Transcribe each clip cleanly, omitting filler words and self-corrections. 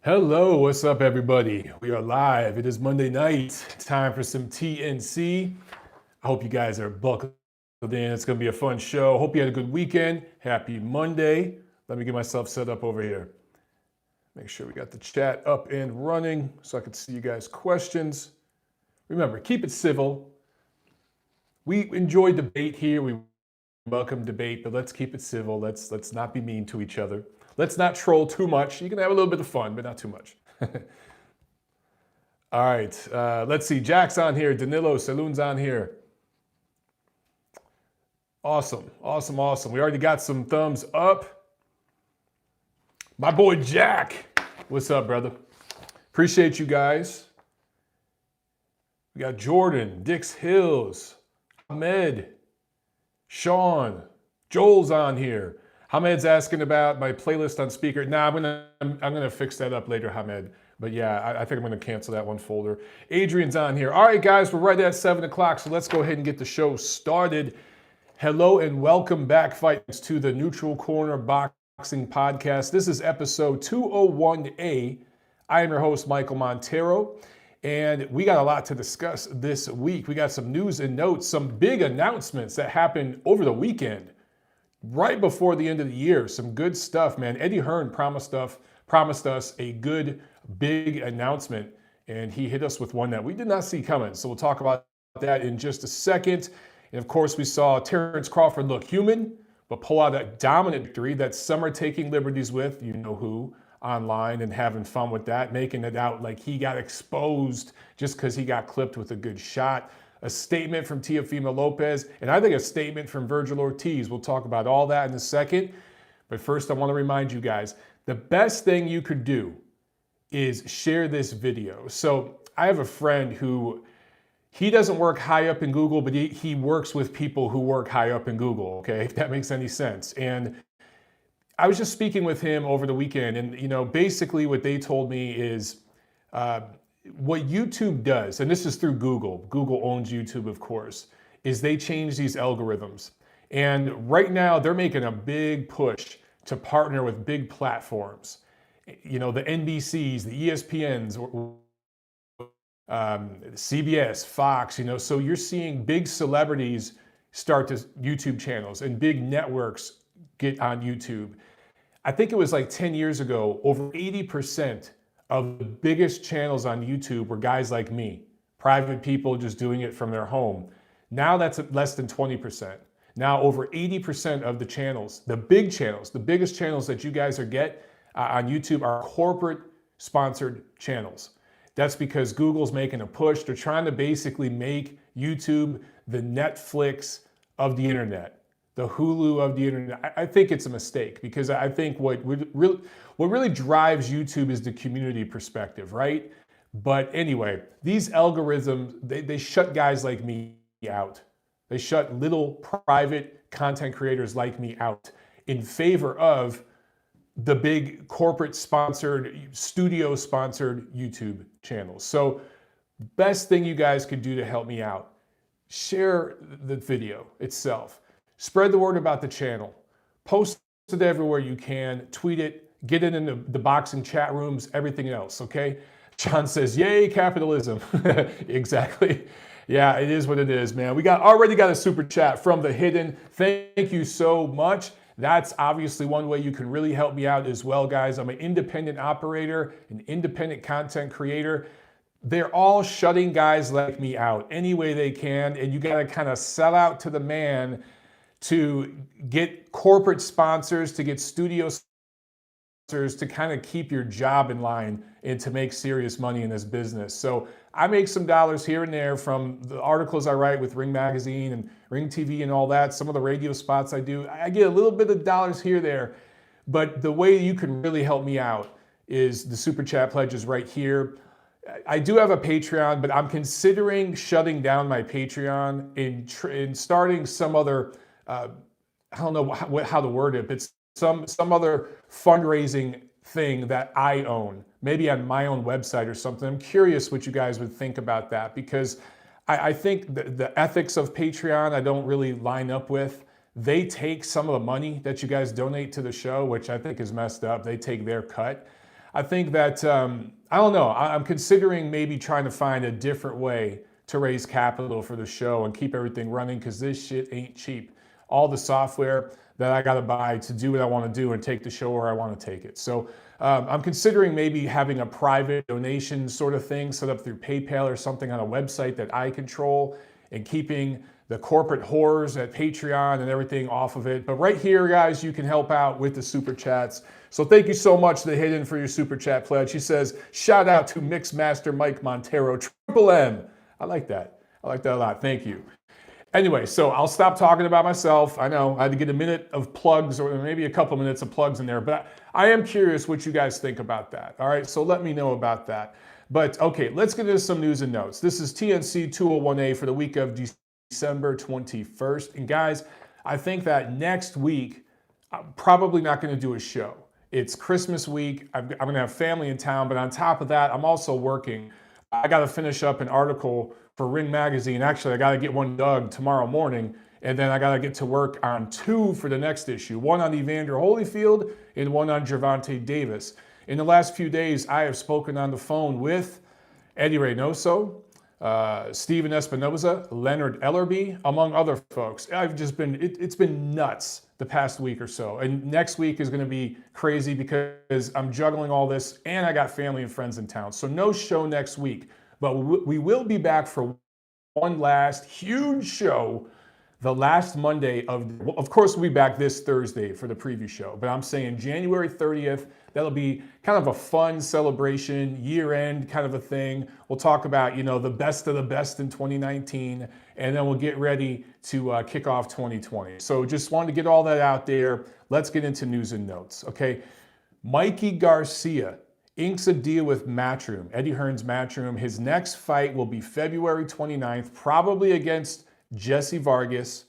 Hello, what's up, everybody? We are live. It is Monday night. Time for some TNC. I hope you guys are buckled in. It's going to be a fun show. Hope you had a good weekend. Happy Monday. Let me get myself set up over here. Make sure we got the chat up and running so I can see you guys' questions. Remember, keep it civil. We enjoy debate here. We welcome debate, but let's keep it civil. Let's not be mean to each other. Let's not troll too much. You can have a little bit of fun, but not too much. All right, let's see. Jack's on here. Danilo Saloon's on here. Awesome. We already got some thumbs up. My boy Jack. What's up, brother? Appreciate you guys. We got Jordan, Dix Hills, Ahmed, Sean, Joel's on here. Hamed's asking about my playlist on speaker. Nah, I'm gonna fix that up later, Hamed. But yeah, I think I'm gonna cancel that one folder. Adrian's on here. All right, guys, we're right at 7 o'clock, so let's go ahead and get the show started. Hello and welcome back, fighters, to the Neutral Corner Boxing Podcast. This is episode 201A. I am your host, Michael Montero, and we got a lot to discuss this week. We got some news and notes, some big announcements that happened over the weekend. Right before the end of the year, some good stuff, man. Eddie Hearn promised us a good, big announcement, and he hit us with one that we did not see coming. So we'll talk about that in just a second. And of course, we saw Terence Crawford look human, but pull out a dominant victory that some are taking liberties with, you know who, online and having fun with that, making it out like he got exposed just because he got clipped with a good shot. A statement from Teofimo Lopez, and I think a statement from Vergil Ortiz. We'll talk about all that in a second. But first, I want to remind you guys, the best thing you could do is share this video. So I have a friend who, he doesn't work high up in Google, but he works with people who work high up in Google, okay, if that makes any sense. And I was just speaking with him over the weekend, and basically what they told me is, what YouTube does, and this is through Google owns YouTube, of course, is they change these algorithms. And right now they're making a big push to partner with big platforms. The NBCs, the ESPNs, CBS, Fox, so you're seeing big celebrities start to YouTube channels and big networks get on YouTube. I think it was like 10 years ago, over 80% of the biggest channels on YouTube were guys like me, private people just doing it from their home. Now that's at less than 20%. Now over 80% of the channels, the big channels, the biggest channels that you guys get on YouTube are corporate sponsored channels. That's because Google's making a push. They're trying to basically make YouTube the Netflix of the internet, the Hulu of the internet. I think it's a mistake because I think what really drives YouTube is the community perspective, right? But anyway, these algorithms, they shut guys like me out. They shut little private content creators like me out in favor of the big corporate sponsored, studio sponsored YouTube channels. So best thing you guys could do to help me out, share the video itself. Spread the word about the channel. Post it everywhere you can. Tweet it. Get it in the boxing chat rooms, everything else, okay? John says, yay, capitalism. Exactly. Yeah, it is what it is, man. We already got a super chat from The Hidden. Thank you so much. That's obviously one way you can really help me out as well, guys. I'm an independent operator, an independent content creator. They're all shutting guys like me out any way they can, and you got to kind of sell out to the man to get corporate sponsors, to get studio sponsors, to kind of keep your job in line and to make serious money in this business. So I make some dollars here and there from the articles I write with Ring Magazine and Ring TV and all that. Some of the radio spots I do, I get a little bit of dollars here, there. But the way you can really help me out is the Super Chat pledges right here. I do have a Patreon, but I'm considering shutting down my Patreon and starting some other, I don't know how to word it, but some other fundraising thing that I own, maybe on my own website or something. I'm curious what you guys would think about that, because I think the ethics of Patreon I don't really line up with. They take some of the money that you guys donate to the show, which I think is messed up. They take their cut. I think that, I don't know, I'm considering maybe trying to find a different way to raise capital for the show and keep everything running, because this shit ain't cheap. All the software that I got to buy to do what I want to do and take the show where I want to take it. So I'm considering maybe having a private donation sort of thing set up through PayPal or something on a website that I control, and keeping the corporate whores at Patreon and everything off of it. But right here, guys, you can help out with the super chats. So thank you so much, The Hidden, for your super chat pledge. She says, shout out to Mixmaster Mike Montero, Triple M. I like that. I like that a lot. Thank you. Anyway, so I'll stop talking about myself. I know I had to get a minute of plugs, or maybe a couple minutes of plugs in there, but I am curious what you guys think about that. All right, so let me know about that. But okay, let's get into some news and notes. This is TNC 201A for the week of December 21st. And guys, I think that next week, I'm probably not going to do a show. It's Christmas week. I'm going to have family in town, but on top of that, I'm also working. I got to finish up an article for Ring Magazine. Actually, I got to get one done tomorrow morning, and then I got to get to work on 2 for the next issue. One on Evander Holyfield and one on Gervonta Davis. In the last few days, I have spoken on the phone with Eddie Reynoso, Steven Espinoza, Leonard Ellerby, among other folks. It's been nuts the past week or so. And next week is going to be crazy because I'm juggling all this and I got family and friends in town. So no show next week, but we will be back for one last huge show the last Monday of course, we'll be back this Thursday for the preview show, but I'm saying January 30th, that'll be kind of a fun celebration, year-end kind of a thing. We'll talk about, the best of the best in 2019, and then we'll get ready to kick off 2020. So just wanted to get all that out there. Let's get into news and notes, okay? Mikey Garcia inks a deal with Matchroom, Eddie Hearn's Matchroom. His next fight will be February 29th, probably against Jesse Vargas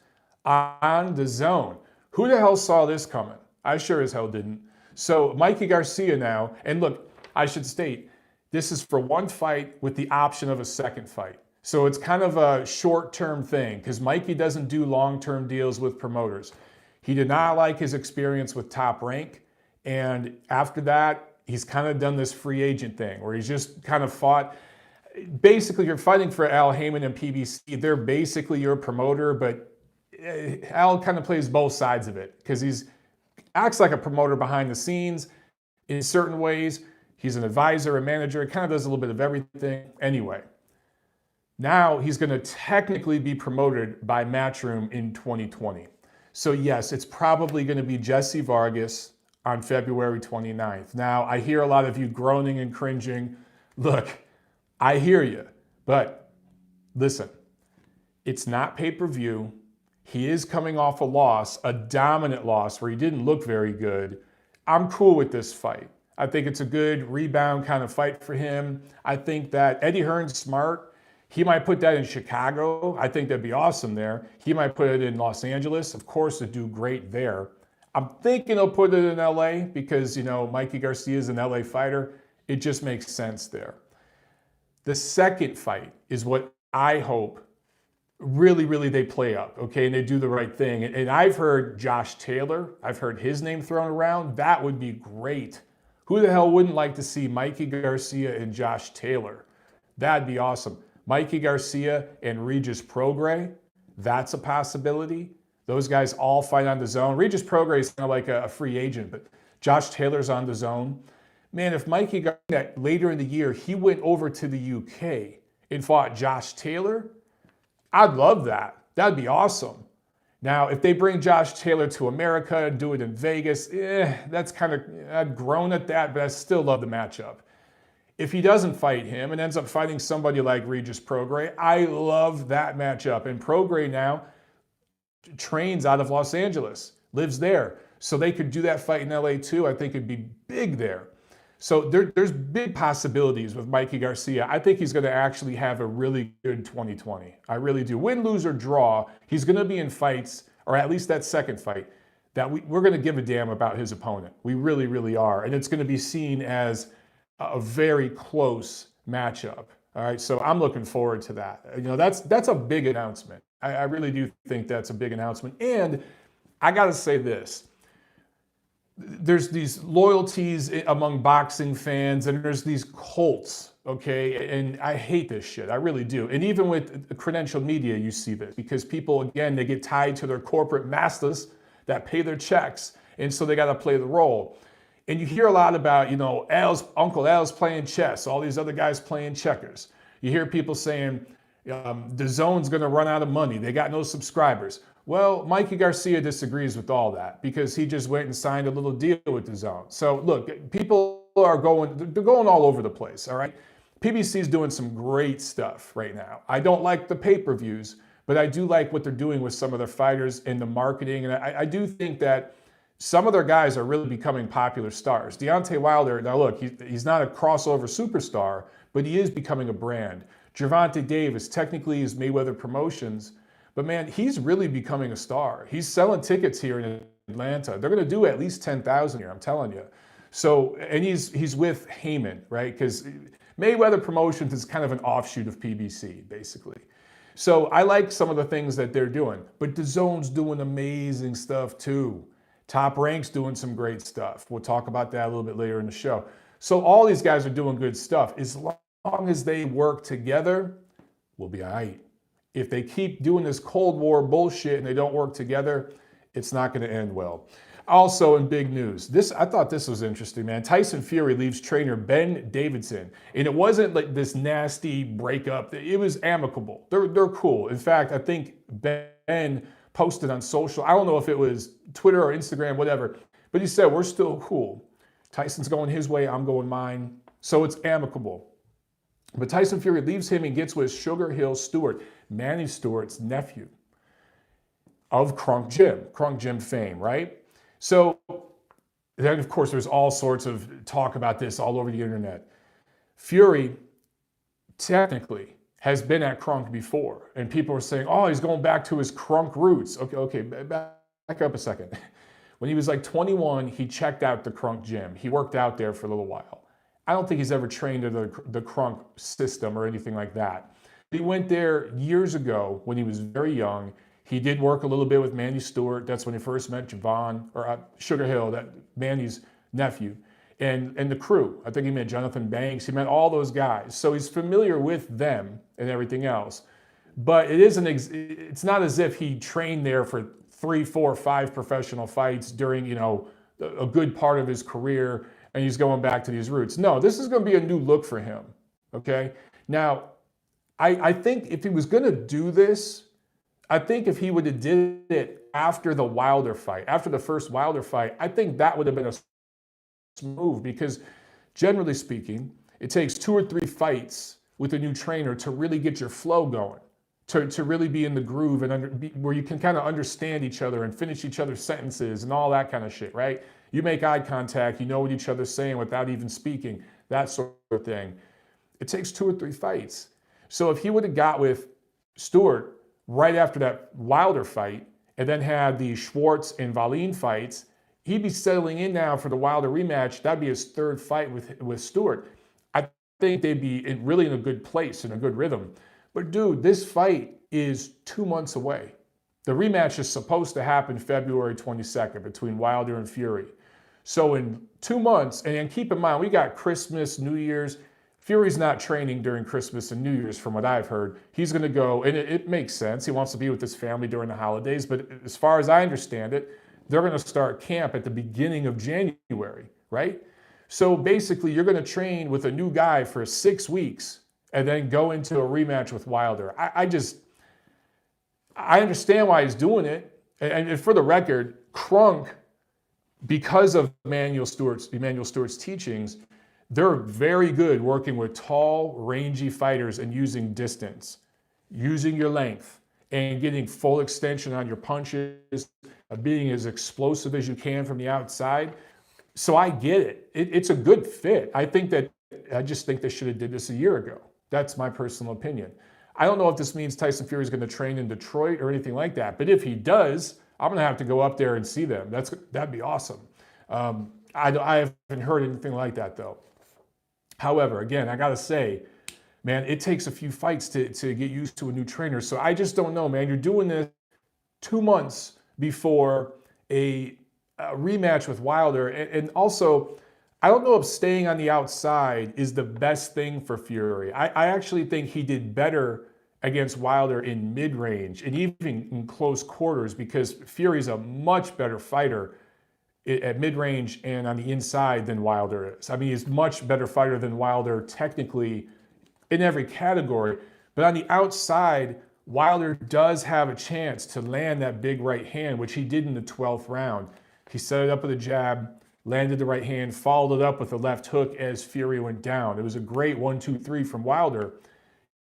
on DAZN. Who the hell saw this coming? I sure as hell didn't. So Mikey Garcia now, and look, I should state, this is for one fight with the option of a second fight. So it's kind of a short-term thing because Mikey doesn't do long-term deals with promoters. He did not like his experience with Top Rank, and after that, he's kind of done this free agent thing where he's just kind of fought. Basically, you're fighting for Al Heyman and PBC. They're basically your promoter, but Al kind of plays both sides of it because he's acts like a promoter behind the scenes in certain ways. He's an advisor, a manager, kind of does a little bit of everything. Anyway, now he's going to technically be promoted by Matchroom in 2020. So yes, it's probably going to be Jesse Vargas on February 29th. Now, I hear a lot of you groaning and cringing. Look, I hear you, but listen, it's not pay-per-view. He is coming off a loss, a dominant loss where he didn't look very good. I'm cool with this fight. I think it's a good rebound kind of fight for him. I think that Eddie Hearn's smart. He might put that in Chicago. I think that'd be awesome there. He might put it in Los Angeles. Of course, it'd do great there. I'm thinking he'll put it in LA because, Mikey Garcia is an LA fighter. It just makes sense there. The second fight is what I hope really they play up, okay, and they do the right thing. And I've heard Josh Taylor, I've heard his name thrown around. That would be great. Who the hell wouldn't like to see Mikey Garcia and Josh Taylor? That'd be awesome. Mikey Garcia and Regis Prograis, that's a possibility. Those guys all fight on DAZN. Regis Prograis is kind of like a free agent, but Josh Taylor's on DAZN. Man, if Mikey got that later in the year, he went over to the UK and fought Josh Taylor, I'd love that. That'd be awesome. Now, if they bring Josh Taylor to America and do it in Vegas, that's kind of, I'd groan at that, but I still love the matchup. If he doesn't fight him and ends up fighting somebody like Regis Prograis, I love that matchup. And Prograis now trains out of Los Angeles, lives there. So they could do that fight in LA too. I think it'd be big there. So there's big possibilities with Mikey Garcia. I think he's going to actually have a really good 2020. I really do. Win, lose, or draw, he's going to be in fights, or at least that second fight, that we're going to give a damn about his opponent. We really are. And it's going to be seen as a very close matchup. All right, so I'm looking forward to that. That's a big announcement. I really do think that's a big announcement. And I got to say this. there's these loyalties among boxing fans, and there's these cults, okay? And I hate this shit. I really do. And even with credentialed media, you see this because people, again, they get tied to their corporate masters that pay their checks, and so they got to play the role. And you hear a lot about, Uncle Al's playing chess, all these other guys playing checkers. You hear people saying, DAZN's going to run out of money. They got no subscribers. Well, Mikey Garcia disagrees with all that because he just went and signed a little deal with DAZN. So look, people they're going all over the place, all right? PBC's doing some great stuff right now. I don't like the pay-per-views, but I do like what they're doing with some of their fighters in the marketing. And I do think that some of their guys are really becoming popular stars. Deontay Wilder, now look, he's not a crossover superstar, but he is becoming a brand. Gervonta Davis, technically is Mayweather Promotions, but man, he's really becoming a star. He's selling tickets here in Atlanta. They're going to do at least 10,000 here, I'm telling you. So, and he's with Heyman, right? Because Mayweather Promotions is kind of an offshoot of PBC, basically. So I like some of the things that they're doing, but DAZN's doing amazing stuff too. Top Rank's doing some great stuff. We'll talk about that a little bit later in the show. So all these guys are doing good stuff. As long as they work together, we'll be all right. If they keep doing this Cold War bullshit and they don't work together, it's not going to end well. Also in big news, I thought this was interesting, man. Tyson Fury leaves trainer Ben Davidson. And it wasn't like this nasty breakup. It was amicable. They're cool. In fact, I think Ben posted on social, I don't know if it was Twitter or Instagram, whatever, but he said, we're still cool. Tyson's going his way, I'm going mine. So it's amicable. But Tyson Fury leaves him and gets with SugarHill Steward, Manny Stewart's nephew of Kronk Gym fame, right? So then, of course, there's all sorts of talk about this all over the internet. Fury, technically, has been at Kronk before, and people are saying, oh, he's going back to his Kronk roots. Okay, back up a second. When he was like 21, he checked out the Kronk Gym. He worked out there for a little while. I don't think he's ever trained in the Kronk system or anything like that. He went there years ago when he was very young. He did work a little bit with Manny Stewart. That's when he first met SugarHill, that Manny's nephew, and the crew. I think he met Jonathan Banks. He met all those guys. So he's familiar with them and everything else. But it's not as if he trained there for 3, 4, 5 professional fights during, a good part of his career, and he's going back to these roots. No, this is going to be a new look for him, okay? Now, I think if he was going to do this, I think if he would have did it after the Wilder fight, after the first Wilder fight, I think that would have been a move because generally speaking, it takes 2 or 3 fights with a new trainer to really get your flow going, to really be in the groove and where you can kind of understand each other and finish each other's sentences and all that kind of shit, right? You make eye contact, you know what each other's saying without even speaking, that sort of thing. It takes 2 or 3 fights. So if he would have got with Stewart right after that Wilder fight, and then had the Schwartz and Wallin fights, he'd be settling in now for the Wilder rematch. That'd be his 3rd fight with Stewart. I think they'd be really in a good place, in a good rhythm. But dude, this fight is 2 months away. The rematch is supposed to happen February 22nd between Wilder and Fury. So in 2 months, and keep in mind, we got Christmas, New Year's. Fury's not training during Christmas and New Year's from what I've heard. He's going to go, and it makes sense. He wants to be with his family during the holidays. But as far as I understand it, they're going to start camp at the beginning of January, right? So basically, you're going to train with a new guy for 6 weeks and then go into a rematch with Wilder. I understand why he's doing it. And for the record, Kronk, because of Emmanuel Stewart's teachings, they're very good working with tall, rangy fighters and using distance, using your length, and getting full extension on your punches, being as explosive as you can from the outside. So I get it. It's a good fit. I just think they should have did this a year ago. That's my personal opinion. I don't know if this means Tyson Fury is going to train in Detroit or anything like that, but if he does, I'm going to have to go up there and see them. That'd be awesome. I haven't heard anything like that, though. However, again, I got to say, man, it takes a few fights to get used to a new trainer. So I just don't know, man. You're doing this 2 months before a a rematch with Wilder. And also, I don't know if staying on the outside is the best thing for Fury. I actually think he did better against Wilder in mid-range and even in close quarters, because Fury's a much better fighter at mid-range and on the inside than Wilder is. I mean, he's much better fighter than Wilder technically in every category. But on the outside, Wilder does have a chance to land that big right hand, which he did in the 12th round. He set it up with a jab, landed the right hand, followed it up with a left hook as Fury went down. It was a great 1-2-3 from Wilder.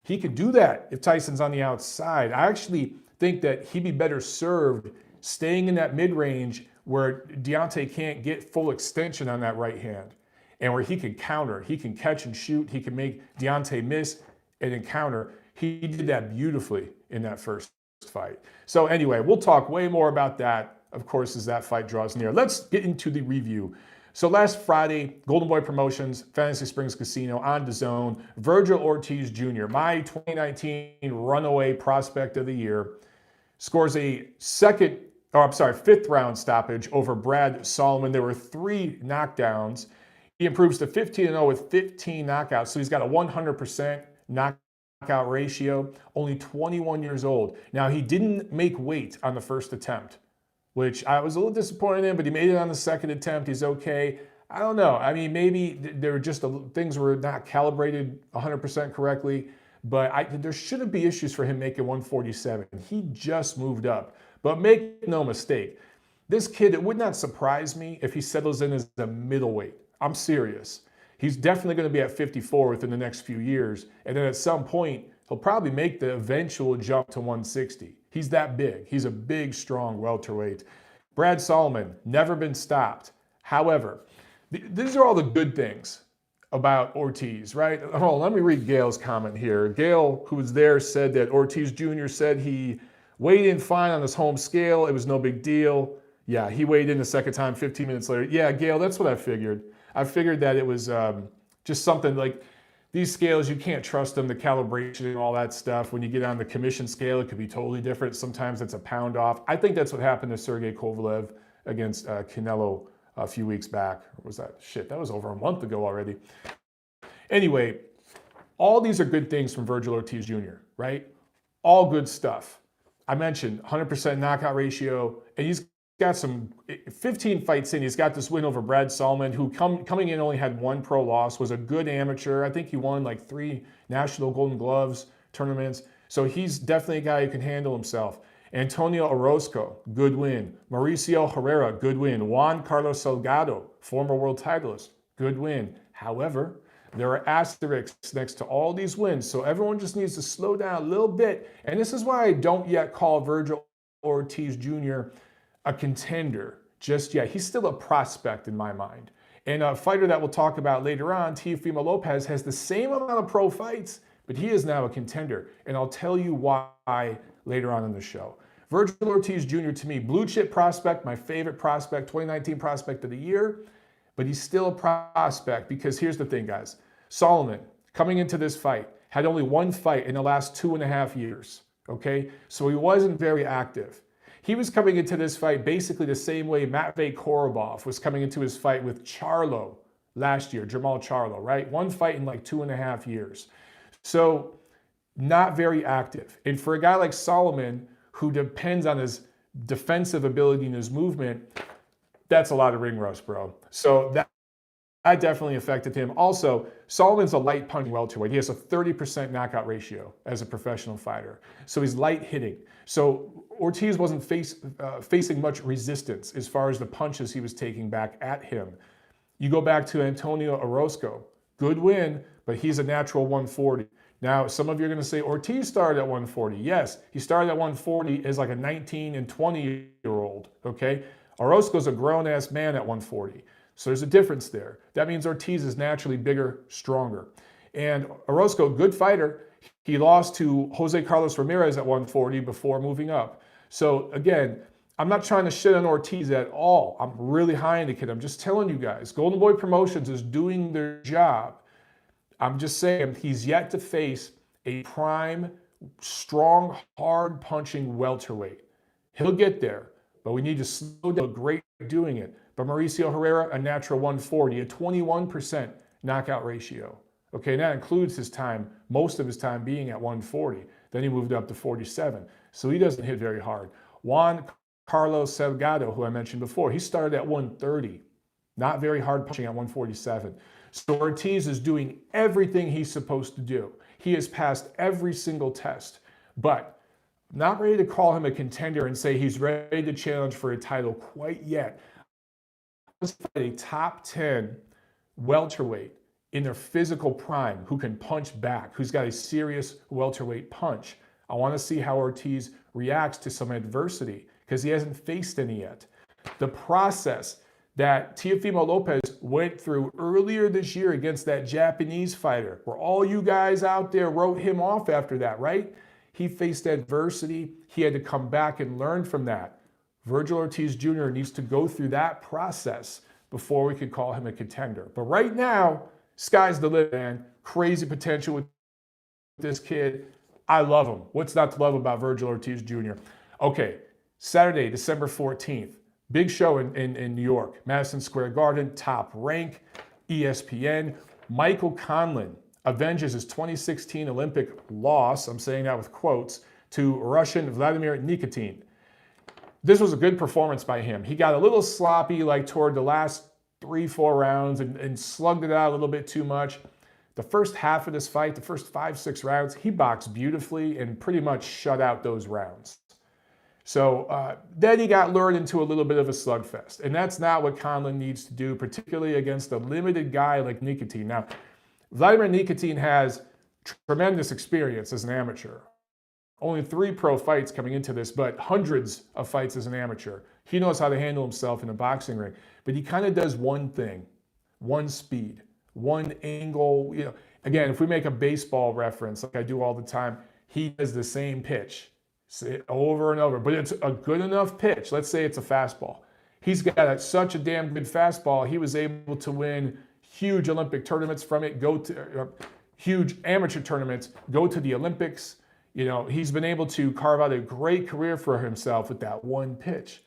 He could do that if Tyson's on the outside. I actually think that he'd be better served staying in that mid-range where Deontay can't get full extension on that right hand, and where he can counter. He can catch and shoot. He can make Deontay miss and then counter. He did that beautifully in that first fight. So anyway, we'll talk way more about that, of course, as that fight draws near. Let's get into the review. So last Friday, Golden Boy Promotions, Fantasy Springs Casino on DAZN, Vergil Ortiz Jr., my 2019 runaway prospect of the year, scores a fifth round stoppage over Brad Solomon. There were 3 knockdowns. He improves to 15-0 with 15 knockouts. So he's got a 100% knockout ratio, only 21 years old. Now, he didn't make weight on the first attempt, which I was a little disappointed in, but he made it on the second attempt. He's okay. I don't know. I mean, maybe there were just things were not calibrated 100% correctly, but there shouldn't be issues for him making 147. He just moved up. But make no mistake, this kid, it would not surprise me if he settles in as a middleweight. I'm serious. He's definitely going to be at 54 within the next few years. And then at some point, he'll probably make the eventual jump to 160. He's that big. He's a big, strong welterweight. Brad Solomon, never been stopped. However, these are all the good things about Ortiz, right? Hold on, let me read Gail's comment here. Gail, who was there, said that Ortiz Jr. said he weighed in fine on his home scale. It was no big deal. Yeah, he weighed in the second time 15 minutes later. Yeah, Gail, that's what I figured. I figured that it was just something like these scales, you can't trust them, the calibration and all that stuff. When you get on the commission scale, it could be totally different. Sometimes it's a pound off. I think that's what happened to Sergey Kovalev against Canelo a few weeks back. Or was that? Shit, that was over a month ago already. Anyway, all these are good things from Vergil Ortiz Jr., right? All good stuff. I mentioned 100% knockout ratio, and he's got some 15 fights in. He's got this win over Brad Solomon, who coming in only had 1 pro loss, was a good amateur. I think he won like 3 National Golden Gloves tournaments. So he's definitely a guy who can handle himself. Antonio Orozco, good win. Mauricio Herrera, good win. Juan Carlos Salgado, former world titleist, good win. However, there are asterisks next to all these wins, so everyone just needs to slow down a little bit. And this is why I don't yet call Vergil Ortiz Jr. a contender just yet. He's still a prospect in my mind. And a fighter that we'll talk about later on, Teofimo Lopez, has the same amount of pro fights, but he is now a contender. And I'll tell you why later on in the show. Vergil Ortiz Jr., to me, blue chip prospect, my favorite prospect, 2019 prospect of the year. But he's still a prospect because here's the thing, guys. Solomon, coming into this fight, had only 1 fight in the last 2.5 years, okay? So he wasn't very active. He was coming into this fight basically the same way Matvey Korobov was coming into his fight with Charlo last year, Jamal Charlo, right? 1 fight in like 2.5 years. So not very active. And for a guy like Solomon, who depends on his defensive ability and his movement, that's a lot of ring rust, bro. So that definitely affected him. Also, Solomon's a light punch welterweight. He has a 30% knockout ratio as a professional fighter. So he's light hitting. So Ortiz wasn't facing much resistance as far as the punches he was taking back at him. You go back to Antonio Orozco. Good win, but he's a natural 140. Now, some of you are going to say Ortiz started at 140. Yes, he started at 140 as like a 19 and 20-year-old, okay? Orozco's a grown-ass man at 140. So there's a difference there. That means Ortiz is naturally bigger, stronger. And Orozco, good fighter. He lost to Jose Carlos Ramirez at 140 before moving up. So again, I'm not trying to shit on Ortiz at all. I'm really high in the kid. I'm just telling you guys, Golden Boy Promotions is doing their job. I'm just saying he's yet to face a prime, strong, hard-punching welterweight. He'll get there. but we need to slow down. Great doing it. But Mauricio Herrera, a natural 140, a 21% knockout ratio. Okay, and that includes his time, most of his time being at 140. Then he moved up to 47. So he doesn't hit very hard. Juan Carlos Salgado, who I mentioned before, he started at 130. Not very hard punching at 147. So Ortiz is doing everything he's supposed to do. He has passed every single test, but not ready to call him a contender and say he's ready to challenge for a title quite yet. Let's fight a top 10 welterweight in their physical prime who can punch back, who's got a serious welterweight punch. I want to see how Ortiz reacts to some adversity because he hasn't faced any yet. The process that Teofimo Lopez went through earlier this year against that Japanese fighter, where all you guys out there wrote him off after that, right? He faced adversity. He had to come back and learn from that. Vergil Ortiz Jr. needs to go through that process before we could call him a contender. But right now, sky's the limit, man. Crazy potential with this kid. I love him. What's not to love about Vergil Ortiz Jr.? Okay, Saturday, December 14th. Big show in New York. Madison Square Garden, Top Rank, ESPN. Michael Conlan avenges his 2016 Olympic loss, I'm saying that with quotes, to Russian Vladimir Nikitin. This was a good performance by him. He got a little sloppy like toward the last 3-4 rounds and slugged it out a little bit too much. The first half of this fight, the first 5-6 rounds, he boxed beautifully and pretty much shut out those rounds. So then he got lured into a little bit of a slugfest. And that's not what Conlan needs to do, particularly against a limited guy like Nikitin. Now, Vladimir Nikitin has tremendous experience as an amateur. Only 3 pro fights coming into this, but hundreds of fights as an amateur. He knows how to handle himself in a boxing ring. But he kind of does one thing, one speed, one angle. You know, again, if we make a baseball reference, like I do all the time, he does the same pitch. Over and over, but it's a good enough pitch. Let's say it's a fastball. He's got such a damn good fastball. He was able to win huge Olympic tournaments from it, go to huge amateur tournaments, go to the Olympics. You know, he's been able to carve out a great career for himself with that one pitch.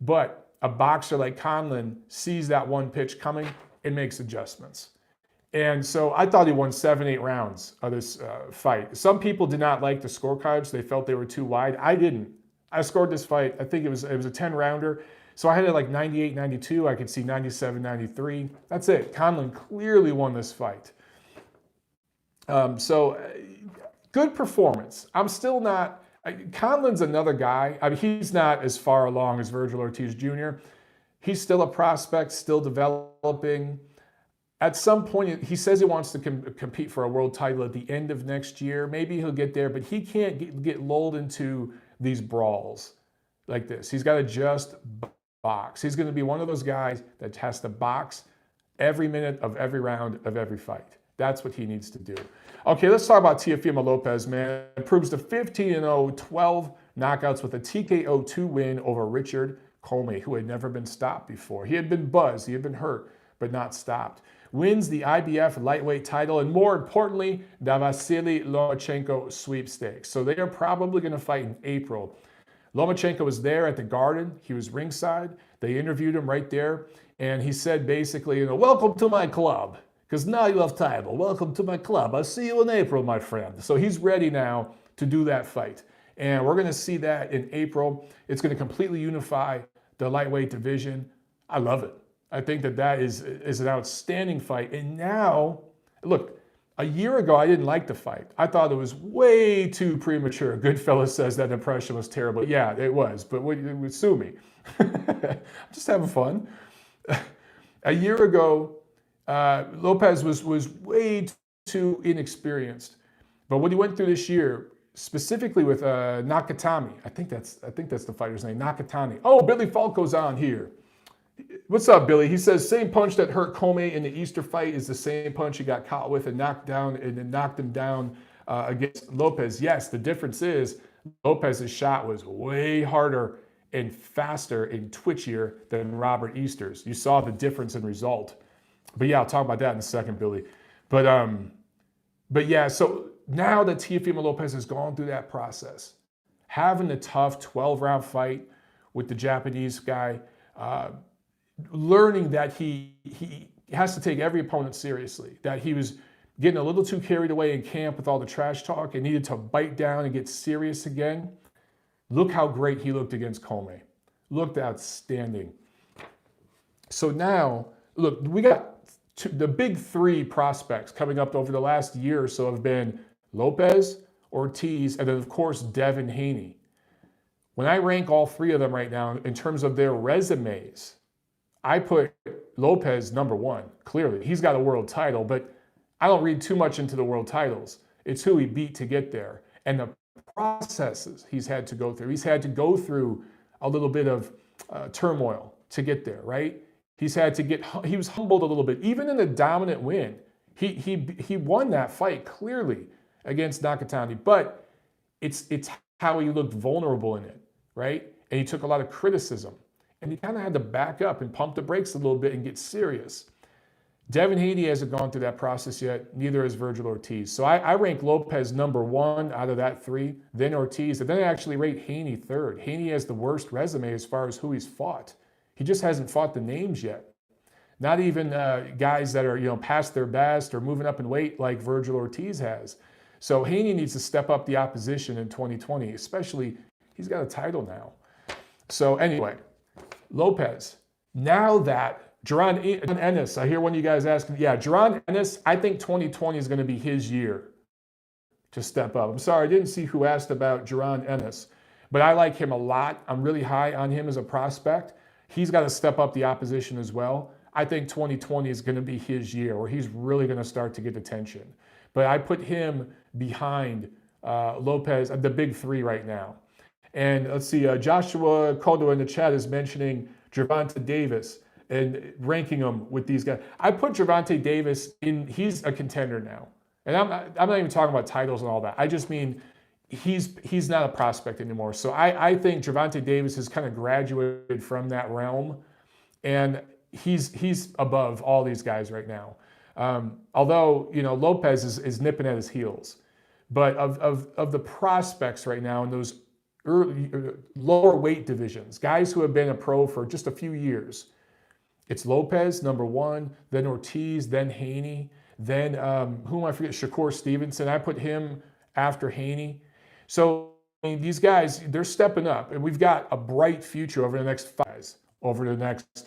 But a boxer like Conlan sees that one pitch coming and makes adjustments. And so I thought he won 7-8 rounds of this fight. Some people did not like the scorecards. They felt they were too wide. I didn't. I scored this fight. I think it was a 10-rounder. So I had it like 98-92. I could see 97-93. That's it. Conlan clearly won this fight. Good performance. I'm still not... Conlan's another guy. I mean, he's not as far along as Vergil Ortiz Jr. He's still a prospect, still developing. At some point, he says he wants to compete for a world title at the end of next year. Maybe he'll get there, but he can't get lulled into these brawls like this. He's got to just box. He's going to be one of those guys that has to box every minute of every round of every fight. That's what he needs to do. Okay, let's talk about Teofimo Lopez, man. Improves to 15-0, 12 knockouts with a TKO 2 win over Richard Commey, who had never been stopped before. He had been buzzed, he had been hurt, but not stopped. Wins the IBF lightweight title, and more importantly, the Vasily Lomachenko sweepstakes. So they are probably going to fight in April. Lomachenko was there at the Garden. He was ringside. They interviewed him right there, and he said basically, you know, welcome to my club, because now you have title. Welcome to my club. I'll see you in April, my friend. So he's ready now to do that fight, and we're going to see that in April. It's going to completely unify the lightweight division. I love it. I think that is an outstanding fight. And now, look, a year ago, I didn't like the fight. I thought it was way too premature. Goodfellas says that impression was terrible. Yeah, it was, but sue me. I'm just having fun. A year ago, Lopez was way too inexperienced. But what he went through this year, specifically with Nakatani, I think that's the fighter's name, Nakatani. Oh, Billy Falco's on here. What's up, Billy? He says, same punch that hurt Commey in the Easter fight is the same punch he got caught with and knocked him down against Lopez. Yes, the difference is Lopez's shot was way harder and faster and twitchier than Robert Easter's. You saw the difference in result. But yeah, I'll talk about that in a second, Billy. But yeah, so now that Teofimo Lopez has gone through that process, having a tough 12-round fight with the Japanese guy, learning that he has to take every opponent seriously, that he was getting a little too carried away in camp with all the trash talk and needed to bite down and get serious again. Look how great he looked against Commey. Looked outstanding. So now, look, we got the big three prospects coming up over the last year or so have been Lopez, Ortiz, and then of course Devin Haney. When I rank all three of them right now in terms of their resumes, I put Lopez number one, clearly. He's got a world title, but I don't read too much into the world titles. It's who he beat to get there and the processes he's had to go through. He's had to go through a little bit of turmoil to get there, right? He was humbled a little bit. Even in the dominant win, he won that fight clearly against Nakatani, but it's how he looked vulnerable in it, right? And he took a lot of criticism. And he kind of had to back up and pump the brakes a little bit and get serious. Devin Haney hasn't gone through that process yet, neither has Vergil Ortiz. So I rank Lopez number one out of that three, then Ortiz, and then I actually rate Haney third. Haney has the worst resume as far as who he's fought. He just hasn't fought the names yet. Not even guys that are past their best or moving up in weight like Vergil Ortiz has. So Haney needs to step up the opposition in 2020, especially he's got a title now. So anyway, Lopez. Now that Jaron Ennis, I hear one of you guys asking, yeah, Jaron Ennis, I think 2020 is going to be his year to step up. I'm sorry, I didn't see who asked about Jaron Ennis, but I like him a lot. I'm really high on him as a prospect. He's got to step up the opposition as well. I think 2020 is going to be his year where he's really going to start to get attention. But I put him behind Lopez, the big three right now. And let's see, Joshua Kodo in the chat is mentioning Gervonta Davis and ranking him with these guys. I put Gervonta Davis in, he's a contender now. And I'm not even talking about titles and all that. I just mean he's not a prospect anymore. So I think Gervonta Davis has kind of graduated from that realm. And he's above all these guys right now. Although, Lopez is nipping at his heels. But of the prospects right now in those lower weight divisions, guys who have been a pro for just a few years, it's Lopez, number one, then Ortiz, then Haney, then who am I forget? Shakur Stevenson. I put him after Haney. So these guys, they're stepping up, and we've got a bright future over the next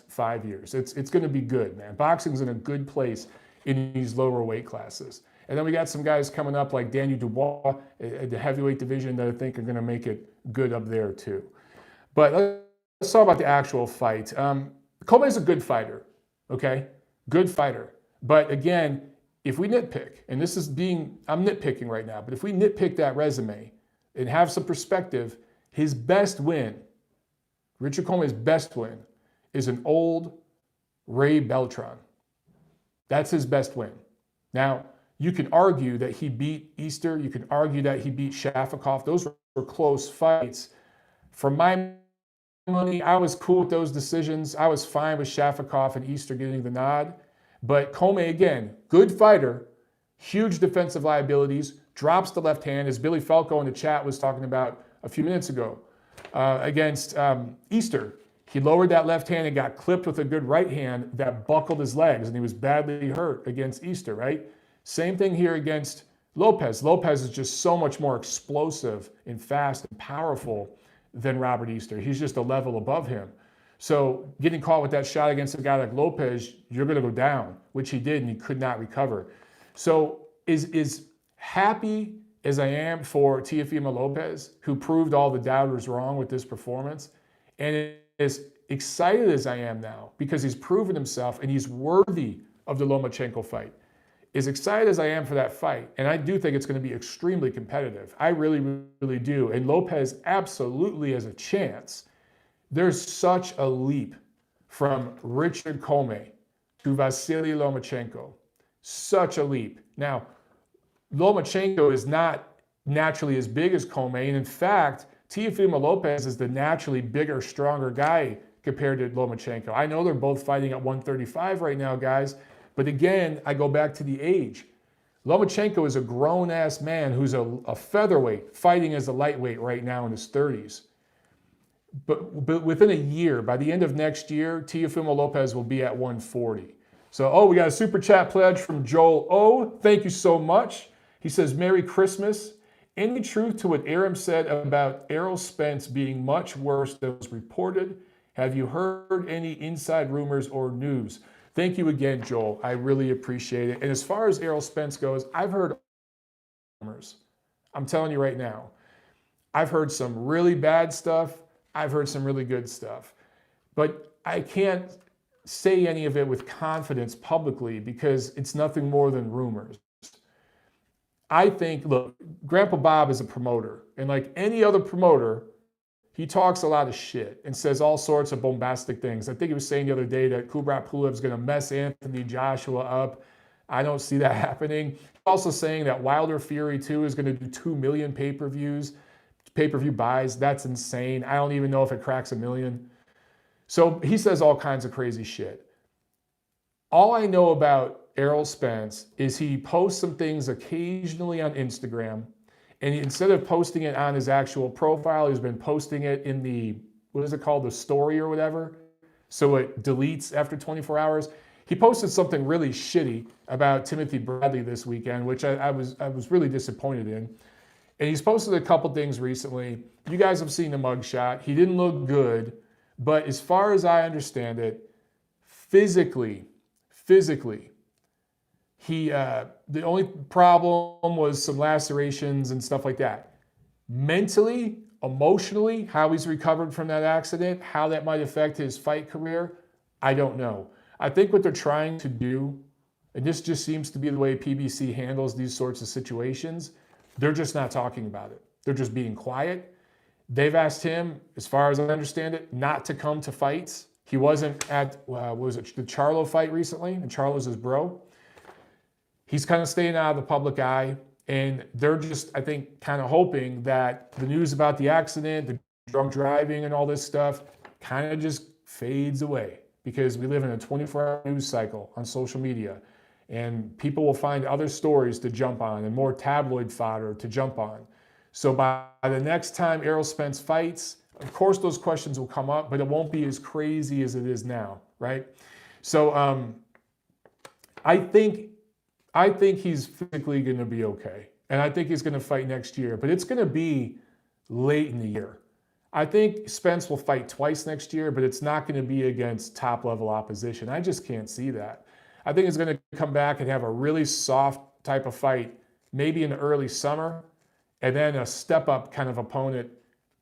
5 years. It's going to be good, man. Boxing's in a good place in these lower weight classes. And then we got some guys coming up like Daniel Dubois at the heavyweight division that I think are going to make it good up there too. But let's talk about the actual fight. Commey's a good fighter, okay? Good fighter. But again, if we nitpick, and I'm nitpicking right now, but if we nitpick that resume and have some perspective, his best win, Richard Commey's best win, is an old Ray Beltran. That's his best win. Now, you can argue that he beat Easter. You can argue that he beat Shafikov. Those were close fights. For my money, I was cool with those decisions. I was fine with Shafikov and Easter getting the nod. But Commey, again, good fighter, huge defensive liabilities, drops the left hand, as Billy Falco in the chat was talking about a few minutes ago against Easter. He lowered that left hand and got clipped with a good right hand that buckled his legs, and he was badly hurt against Easter, right? Same thing here against Lopez. Lopez is just so much more explosive and fast and powerful than Robert Easter. He's just a level above him. So getting caught with that shot against a guy like Lopez, you're going to go down, which he did, and he could not recover. So as happy as I am for Teofimo Lopez, who proved all the doubters wrong with this performance, and as excited as I am now because he's proven himself and he's worthy of the Lomachenko fight, as excited as I am for that fight, and I do think it's going to be extremely competitive. I really, really do. And Lopez absolutely has a chance. There's such a leap from Richard Commey to Vasily Lomachenko. Such a leap. Now, Lomachenko is not naturally as big as Commey, and in fact, Teofimo Lopez is the naturally bigger, stronger guy compared to Lomachenko. I know they're both fighting at 135 right now, guys, but again, I go back to the age. Lomachenko is a grown-ass man who's a featherweight fighting as a lightweight right now in his 30s. but within a year, by the end of next year, Teofimo Lopez will be at 140. So, we got a super chat pledge from Joel O. Thank you so much. He says, Merry Christmas. Any truth to what Aram said about Errol Spence being much worse than was reported? Have you heard any inside rumors or news? Thank you again, Joel. I really appreciate it. And as far as Errol Spence goes, I've heard rumors. I'm telling you right now. I've heard some really bad stuff. I've heard some really good stuff. But I can't say any of it with confidence publicly because it's nothing more than rumors. I think, look, Grandpa Bob is a promoter. And like any other promoter, he talks a lot of shit and says all sorts of bombastic things. I think he was saying the other day that Kubrat Pulev is going to mess Anthony Joshua up. I don't see that happening. He's also saying that Wilder Fury 2 is going to do 2 million pay-per-view buys. That's insane. I don't even know if it cracks 1 million. So he says all kinds of crazy shit. All I know about Errol Spence is he posts some things occasionally on Instagram, and instead of posting it on his actual profile, he's been posting it in the, what is it called, the story or whatever, so it deletes after 24 hours. He posted something really shitty about Timothy Bradley this weekend, which I was really disappointed in. And he's posted a couple things recently. You guys have seen the mugshot. He didn't look good, but as far as I understand it, physically, he the only problem was some lacerations and stuff like that. Mentally, emotionally, how he's recovered from that accident, how that might affect his fight career, I don't know. I think what they're trying to do, and this just seems to be the way PBC handles these sorts of situations, they're just not talking about it. They're just being quiet. They've asked him, as far as I understand it, not to come to fights. He wasn't at, was it the Charlo fight recently? And Charlo's his bro. He's kind of staying out of the public eye. And they're just, I think, kind of hoping that the news about the accident, the drunk driving and all this stuff kind of just fades away. Because we live in a 24-hour news cycle on social media. And people will find other stories to jump on and more tabloid fodder to jump on. So by the next time Errol Spence fights, of course those questions will come up, but it won't be as crazy as it is now, right? So I think he's physically going to be okay. And I think he's going to fight next year, but it's going to be late in the year. I think Spence will fight twice next year, but it's not going to be against top-level opposition. I just can't see that. I think he's going to come back and have a really soft type of fight, maybe in the early summer, and then a step-up kind of opponent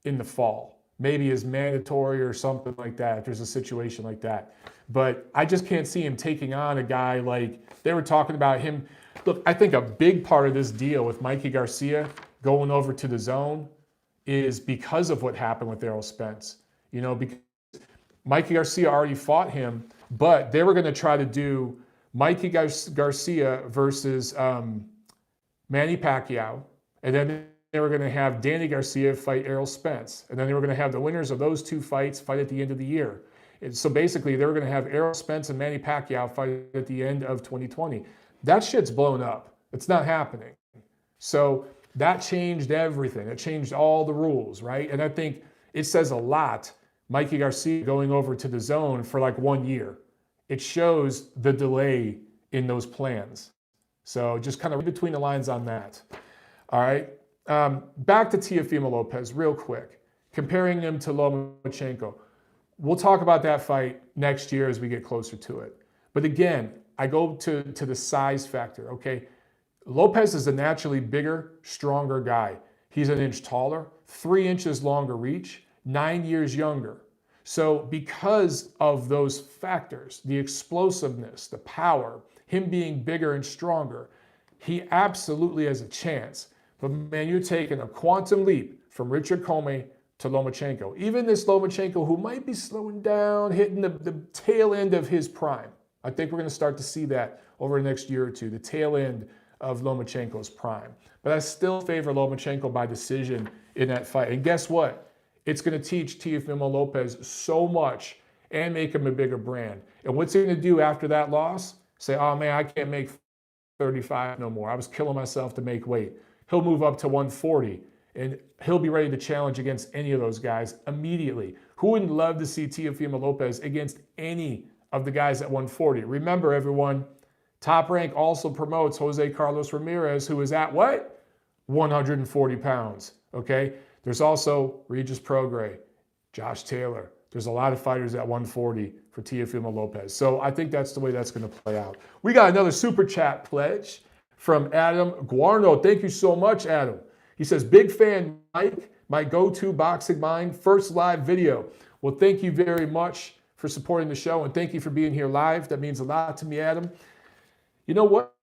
in the fall. Maybe as mandatory or something like that, if there's a situation like that. But I just can't see him taking on a guy like, they were talking about him. Look, I think a big part of this deal with Mikey Garcia going over to the DAZN is because of what happened with Errol Spence. You know, because Mikey Garcia already fought him, but they were going to try to do Mikey Garcia versus Manny Pacquiao, and then they were going to have Danny Garcia fight Errol Spence, and then they were going to have the winners of those two fights fight at the end of the year. And so basically, they were going to have Errol Spence and Manny Pacquiao fight at the end of 2020. That shit's blown up. It's not happening. So that changed everything. It changed all the rules, right? And I think it says a lot, Mikey Garcia going over to the DAZN for like 1 year. It shows the delay in those plans. So just kind of read between the lines on that. All right. Back to Teofimo Lopez real quick, comparing him to Lomachenko. We'll talk about that fight next year as we get closer to it. But again, I go to the size factor, okay? Lopez is a naturally bigger, stronger guy. He's an inch taller, 3 inches longer reach, 9 years younger. So because of those factors, the explosiveness, the power, him being bigger and stronger, he absolutely has a chance. But man, you're taking a quantum leap from Richard Commey to Lomachenko. Even this Lomachenko who might be slowing down, hitting the tail end of his prime. I think we're going to start to see that over the next year or two, the tail end of Lomachenko's prime. But I still favor Lomachenko by decision in that fight. And guess what? It's going to teach Teofimo Lopez so much and make him a bigger brand. And what's he going to do after that loss? Say, oh man, I can't make 35 no more. I was killing myself to make weight. He'll move up to 140 and he'll be ready to challenge against any of those guys immediately. Who wouldn't love to see Teofimo Lopez against any of the guys at 140? Remember, everyone, Top Rank also promotes Jose Carlos Ramirez, who is at what? 140 pounds, okay? There's also Regis Prograis, Josh Taylor. There's a lot of fighters at 140 for Teofimo Lopez. So I think that's the way that's going to play out. We got another super chat pledge from Adam Guarno. Thank you so much, Adam. He says, big fan, Mike, my go-to boxing mind, first live video. Well, thank you very much for supporting the show, and thank you for being here live. That means a lot to me, Adam. You know what?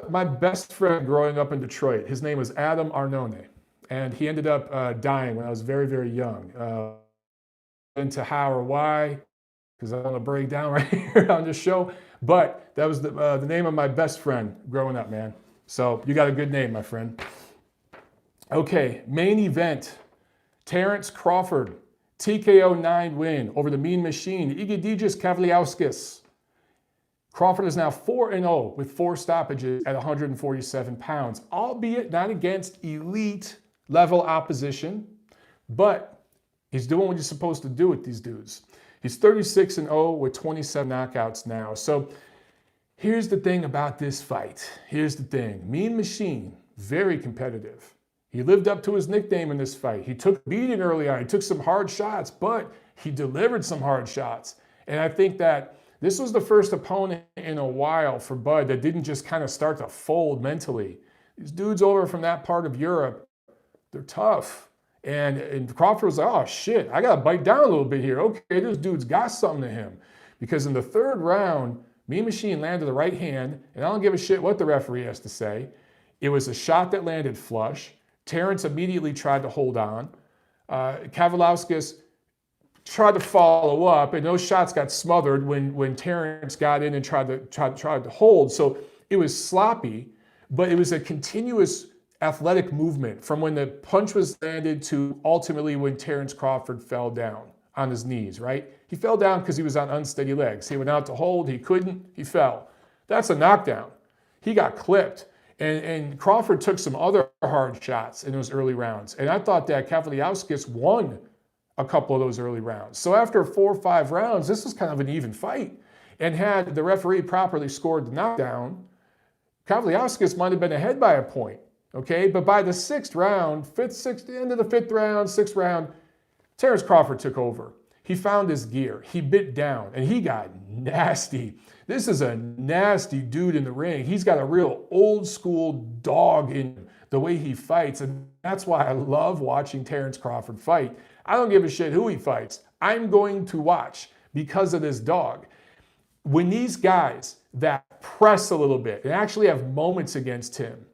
My best friend growing up in Detroit, his name was Adam Arnone, and he ended up dying when I was very, very young. Into how or why, because I want to break down right here on this show, but that was the name of my best friend growing up, man. So you got a good name, my friend. Okay, main event, Terence Crawford, TKO 9 win over the Mean Machine, Egidijus Kavliauskas. Crawford is now 4-0 with 4 stoppages at 147 pounds, albeit not against elite level opposition, but he's doing what he's supposed to do with these dudes. He's 36-0 with 27 knockouts now. So here's the thing about this fight. Here's the thing. Mean Machine, very competitive. He lived up to his nickname in this fight. He took a beating early on. He took some hard shots, but he delivered some hard shots. And I think that this was the first opponent in a while for Bud that didn't just kind of start to fold mentally. These dudes over from that part of Europe, they're tough. And Crawford was like, oh, shit, I got to bite down a little bit here. Okay, this dude's got something to him. Because in the third round, Mean Machine landed the right hand, and I don't give a shit what the referee has to say. It was a shot that landed flush. Terence immediately tried to hold on. Kavliauskas tried to follow up, and those shots got smothered when Terence got in and tried to hold. So it was sloppy, but it was a continuous athletic movement from when the punch was landed to ultimately when Terence Crawford fell down on his knees, right? He fell down because he was on unsteady legs. He went out to hold, he couldn't, he fell. That's a knockdown. He got clipped. And Crawford took some other hard shots in those early rounds. And I thought that Kavliauskas won a couple of those early rounds. So after 4 or 5 rounds, this was kind of an even fight. And had the referee properly scored the knockdown, Kavliauskas might have been ahead by a point. Okay, but by the 6th round, end of the 5th round, 6th round, Terence Crawford took over. He found his gear. He bit down, and he got nasty. This is a nasty dude in the ring. He's got a real old school dog in the way he fights, and that's why I love watching Terence Crawford fight. I don't give a shit who he fights. I'm going to watch because of this dog. When these guys that press a little bit and actually have moments against him,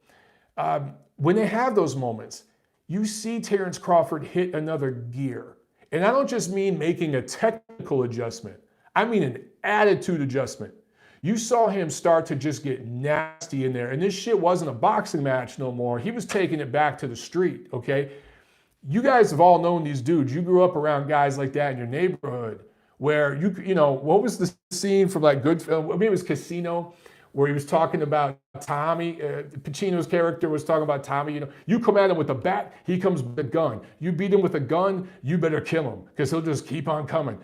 when they have those moments, you see Terence Crawford hit another gear. And I don't just mean making a technical adjustment. I mean an attitude adjustment. You saw him start to just get nasty in there. And this shit wasn't a boxing match no more. He was taking it back to the street, okay? You guys have all known these dudes. You grew up around guys like that in your neighborhood where you know, what was the scene from like Goodfellas? Maybe it was Casino, where he was talking about Tommy. Pacino's character was talking about Tommy. You know, you come at him with a bat, he comes with a gun. You beat him with a gun, you better kill him because he'll just keep on coming.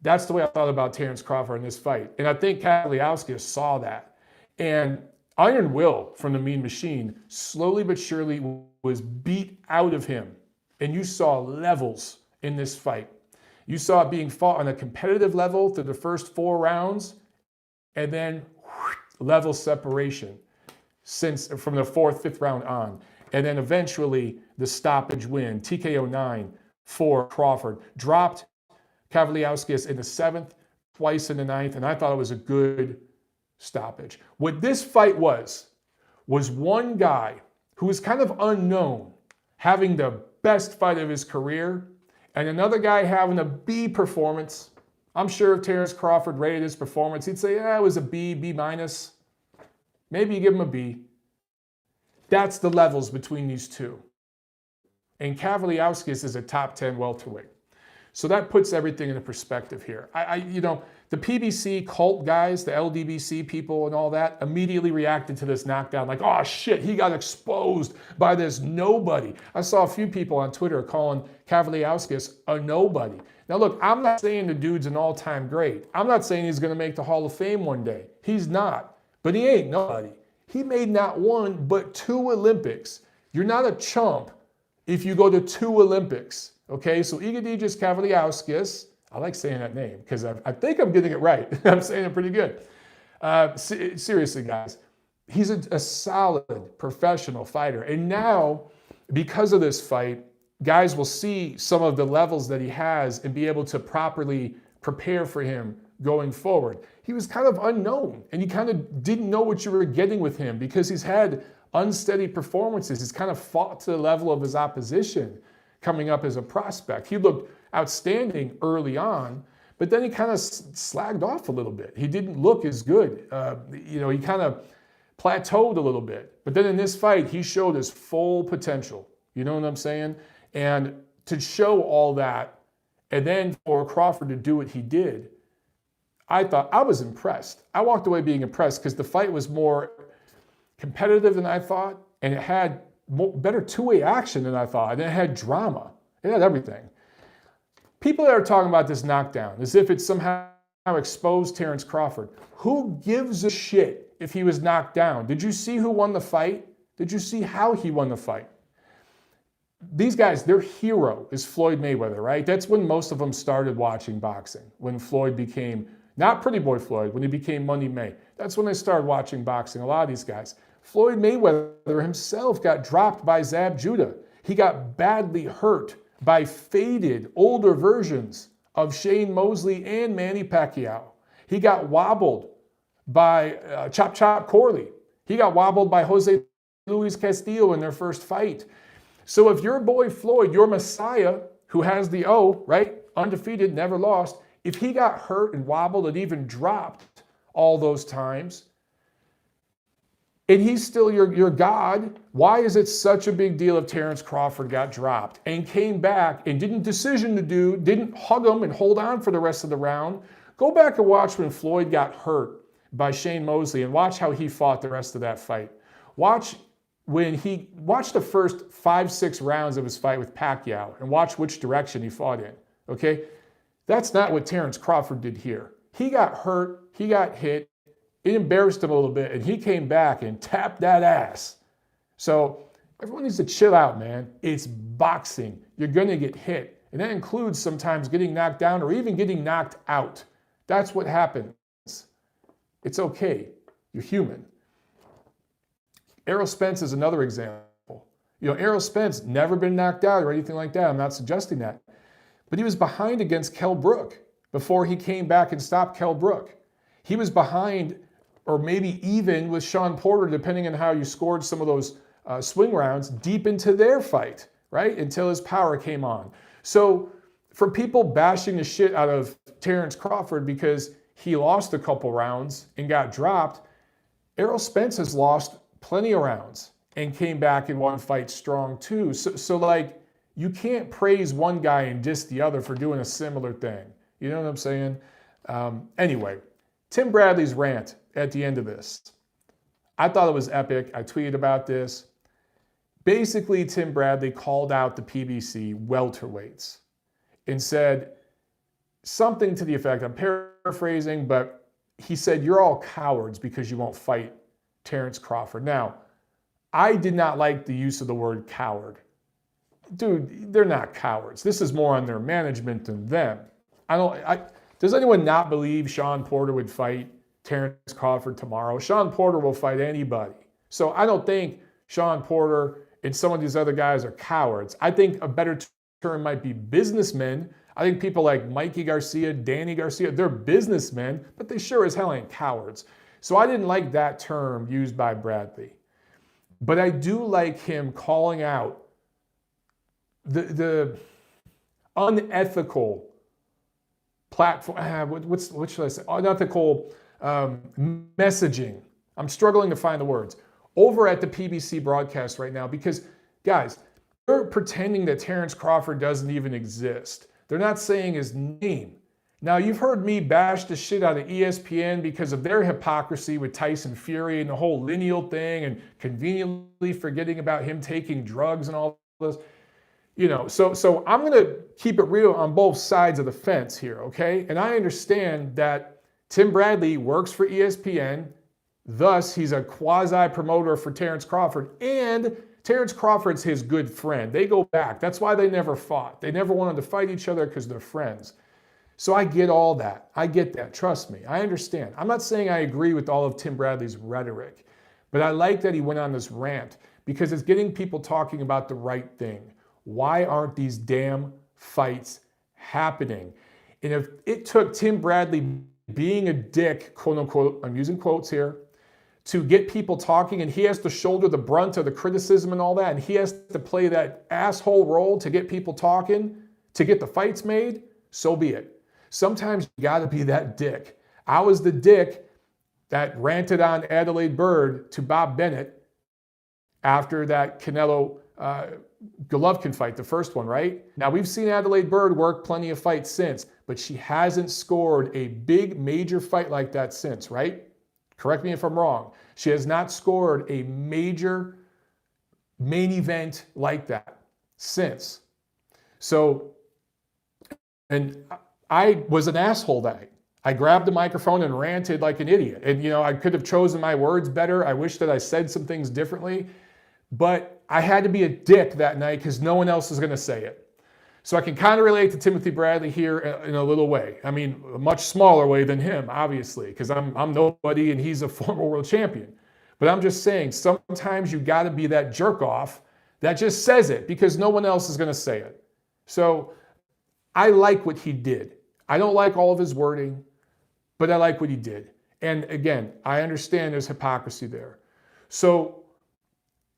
That's the way I thought about Terence Crawford in this fight. And I think Kavliauskas saw that. And Iron Will from the Mean Machine slowly but surely was beat out of him. And you saw levels in this fight. You saw it being fought on a competitive level through the first 4 rounds, and then level separation since from the 4th, 5th round on. And then eventually the stoppage win, TKO 9 for Crawford. Dropped Kavliauskas in the 7th, twice in the 9th, and I thought it was a good stoppage. What this fight was one guy who was kind of unknown having the best fight of his career, and another guy having a B performance. I'm sure if Terence Crawford rated his performance, he'd say, yeah, it was a B, B minus. Maybe you give him a B. That's the levels between these two. And Kavliauskas is a top 10 welterweight. So that puts everything into perspective here. You know, the PBC cult guys, the LDBC people and all that, immediately reacted to this knockdown like, oh shit, he got exposed by this nobody. I saw a few people on Twitter calling Kavaliauskas a nobody. Now look, I'm not saying the dude's an all-time great. I'm not saying he's going to make the Hall of Fame one day. He's not. But he ain't nobody. He made not one, but 2 Olympics. You're not a chump if you go to 2 Olympics. Okay, so Egidijus Kavaliauskas, I like saying that name because I think I'm getting it right. I'm saying it pretty good. Seriously, guys, he's a solid professional fighter. And now, because of this fight, guys will see some of the levels that he has and be able to properly prepare for him going forward. He was kind of unknown, and you kind of didn't know what you were getting with him because he's had unsteady performances. He's kind of fought to the level of his opposition coming up as a prospect. He looked outstanding early on, but then he kind of slagged off a little bit. He didn't look as good. He kind of plateaued a little bit. But then in this fight, he showed his full potential. You know what I'm saying? And to show all that, and then for Crawford to do what he did, I was impressed. I walked away being impressed because the fight was more competitive than I thought, and it had better two-way action than I thought, and it had drama. It had everything. People that are talking about this knockdown as if it somehow exposed Terence Crawford. Who gives a shit if he was knocked down? Did you see who won the fight? Did you see how he won the fight? These guys, their hero is Floyd Mayweather, right? That's when most of them started watching boxing, when Floyd became, not Pretty Boy Floyd, when he became Money May. That's when they started watching boxing, a lot of these guys. Floyd Mayweather himself got dropped by Zab Judah. He got badly hurt by faded, older versions of Shane Mosley and Manny Pacquiao. He got wobbled by Chop Chop Corley. He got wobbled by Jose Luis Castillo in their first fight. So if your boy Floyd, your Messiah, who has the O, right, undefeated, never lost, if he got hurt and wobbled and even dropped all those times, and he's still your God, why is it such a big deal if Terence Crawford got dropped and came back and didn't hug him and hold on for the rest of the round? Go back and watch when Floyd got hurt by Shane Mosley and watch how he fought the rest of that fight. Watch the first 5-6 rounds of his fight with Pacquiao and watch which direction he fought in, okay? That's not what Terence Crawford did here. He got hurt, he got hit, it embarrassed him a little bit, and he came back and tapped that ass. So everyone needs to chill out, man. It's boxing. You're going to get hit. And that includes sometimes getting knocked down or even getting knocked out. That's what happens. It's okay. You're human. Errol Spence is another example. Errol Spence never been knocked out or anything like that. I'm not suggesting that. But he was behind against Kell Brook before he came back and stopped Kell Brook. He was behind or maybe even with Sean Porter, depending on how you scored some of those swing rounds, deep into their fight, right? Until his power came on. So for people bashing the shit out of Terence Crawford because he lost a couple rounds and got dropped, Errol Spence has lost plenty of rounds and came back and won fights strong too. So you can't praise one guy and diss the other for doing a similar thing. You know what I'm saying? Anyway, Tim Bradley's rant at the end of this. I thought it was epic. I tweeted about this. Basically, Tim Bradley called out the PBC welterweights and said something to the effect, I'm paraphrasing, but he said, you're all cowards because you won't fight Terence Crawford. Now, I did not like the use of the word coward. Dude, they're not cowards. This is more on their management than them. Does anyone not believe Sean Porter would fight Terence Crawford tomorrow? Sean Porter will fight anybody. So I don't think Sean Porter and some of these other guys are cowards. I think a better term might be businessmen. I think people like Mikey Garcia, Danny Garcia, they're businessmen, but they sure as hell ain't cowards. So I didn't like that term used by Bradley. But I do like him calling out the unethical platform, what should I say? Unethical messaging. I'm struggling to find the words. Over at the PBC broadcast right now because, guys, they're pretending that Terence Crawford doesn't even exist. They're not saying his name. Now, you've heard me bash the shit out of ESPN because of their hypocrisy with Tyson Fury and the whole lineal thing and conveniently forgetting about him taking drugs and all this. So I'm going to keep it real on both sides of the fence here, okay? And I understand that Tim Bradley works for ESPN, thus he's a quasi-promoter for Terence Crawford, and Terence Crawford's his good friend. They go back. That's why they never fought. They never wanted to fight each other because they're friends. So I get all that. I get that. Trust me. I understand. I'm not saying I agree with all of Tim Bradley's rhetoric, but I like that he went on this rant because it's getting people talking about the right thing. Why aren't these damn fights happening? And if it took Tim Bradley being a dick, quote unquote, I'm using quotes here, to get people talking, and he has to shoulder the brunt of the criticism and all that, and he has to play that asshole role to get people talking, to get the fights made, so be it. Sometimes you gotta be that dick. I was the dick that ranted on Adelaide Byrd to Bob Bennett after that Canelo Golovkin fight, the first one, right? Now, we've seen Adelaide Byrd work plenty of fights since, but she hasn't scored a big major fight like that since, right? Correct me if I'm wrong. She has not scored a major main event like that since. So, and I was an asshole that night. I grabbed the microphone and ranted like an idiot. And, I could have chosen my words better. I wish that I said some things differently. But I had to be a dick that night because no one else is going to say it. So I can kind of relate to Timothy Bradley here in a little way. I mean, a much smaller way than him, obviously, because I'm nobody and he's a former world champion. But I'm just saying, sometimes you got to be that jerk off that just says it because no one else is going to say it. So I like what he did. I don't like all of his wording, but I like what he did. And again, I understand there's hypocrisy there. So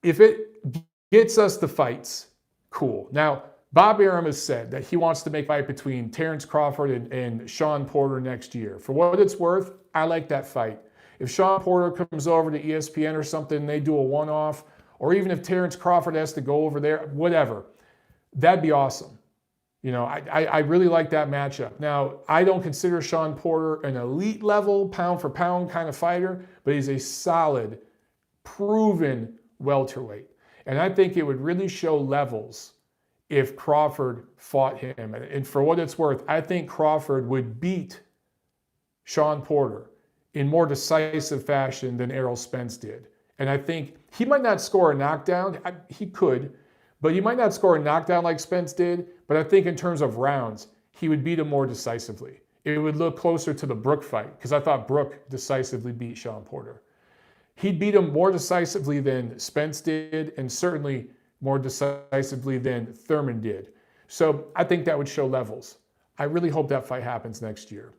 if it gets us the fights, cool. Now, Bob Arum has said that he wants to make a fight between Terence Crawford and Sean Porter next year. For what it's worth, I like that fight. If Sean Porter comes over to ESPN or something and they do a one-off, or even if Terence Crawford has to go over there, whatever, that'd be awesome. I really like that matchup. Now, I don't consider Sean Porter an elite level, pound for pound kind of fighter, but he's a solid, proven welterweight. And I think it would really show levels if Crawford fought him. And for what it's worth, I think Crawford would beat Sean Porter in more decisive fashion than Errol Spence did. And I think he might not score a knockdown. He could, but he might not score a knockdown like Spence did. But I think in terms of rounds, he would beat him more decisively. It would look closer to the Brook fight because I thought Brook decisively beat Sean Porter. He'd beat him more decisively than Spence did, and certainly more decisively than Thurman did. So I think that would show levels. I really hope that fight happens next year.